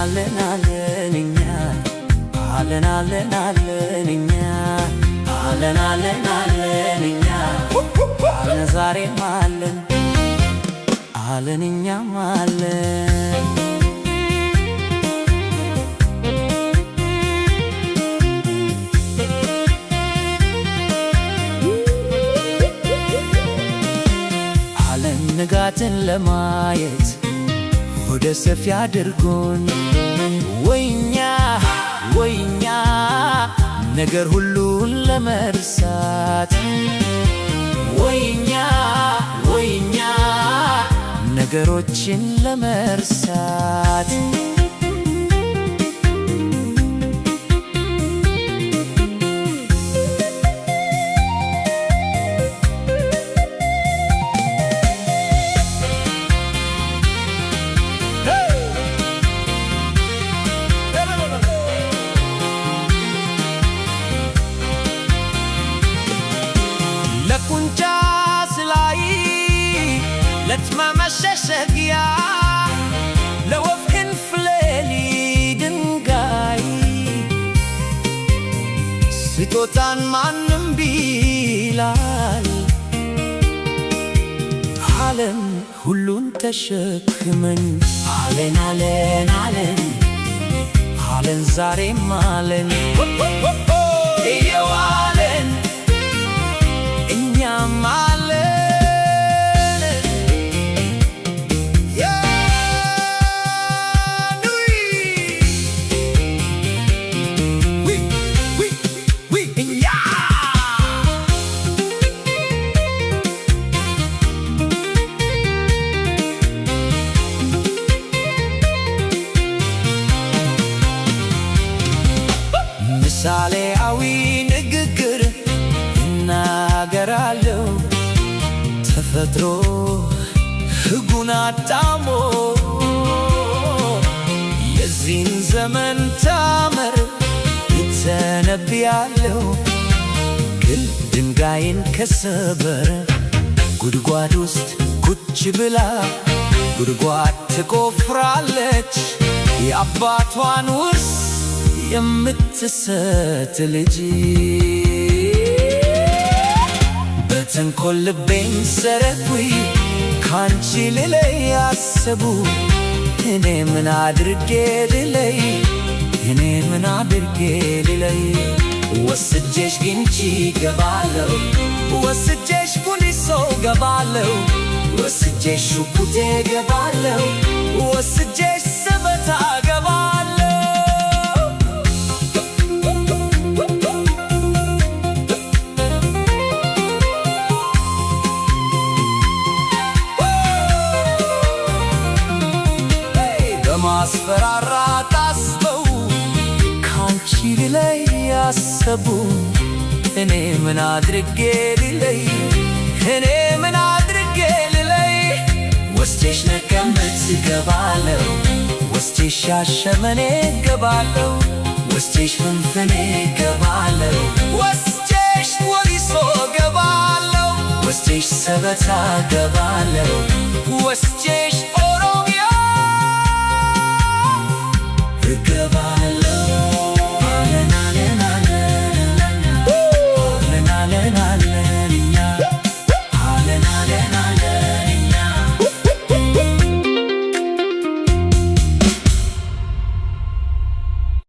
አለን አለን እኛ አለን አለን አለን እኛ አለን አለን አለን እኛ አለን ዛሬም አለን አለን እኛም አለን። ዓለም ንጋትን ለማየት ወደ ሰፊ አድርጎን ወይኛ ነገር ሁሉን ለመርሳት ወይኛ ነገሮችን ለመርሳት ለቁንጫ ስላይ ለትማመሸሸጊያ ለወፍ እንፍሌሊ ድንጋይ ስጦታን ማንም ቢላል ዓለም ሁሉን ተሸክመን አለን አለን አለን አለን ዛሬም አለን እየዋለን እኛም አለን ምሳሌያዊ ንግግር እናገራለሁ ተፈጥሮ ሕጉን አጣሞ የዚህን ዘመን ታምር እተነብያለሁ። ግን ድንጋይን ከሰበረ ጉድጓድ ውስጥ ቁጭ ብላ ጉድጓድ ትቆፍራለች የአባቷን ውርስ የምትሰጥ ልጅ። በተንኮል ልቤን ሰረቁኝ ካንቺ ልለይ አሰቡ እኔ ምን አድርጌ ልለይ እኔ ምን አድርጌ ልለይ ወስጄሽ ግንጪ ገባለሁ ወስጄሽ ጉሊሶ ገባለሁ ወስጄሽ ሹኩቴ ገባለሁ ወስጄሽ ሰበታ ገባለሁ በማስፈራራት አስበው ካንቺ ልለይ አሰቡ እኔ ምን አድርጌ ልለይ እኔ ምን አድርጌ ልለይ ወስጄሽ ነቀምት ገባለሁ ወስጄሽ ሻሸመኔ ገባለሁ ወስጄሽ ፍንፍኔ ገባለሁ ወስጄሽ ወሊሶ ገባለሁ ወስጄሽ ሰበታ ገባለሁ ወስጄሽ ኦሮሚያ እገባለሁ አለን አለን አለን አለን አለን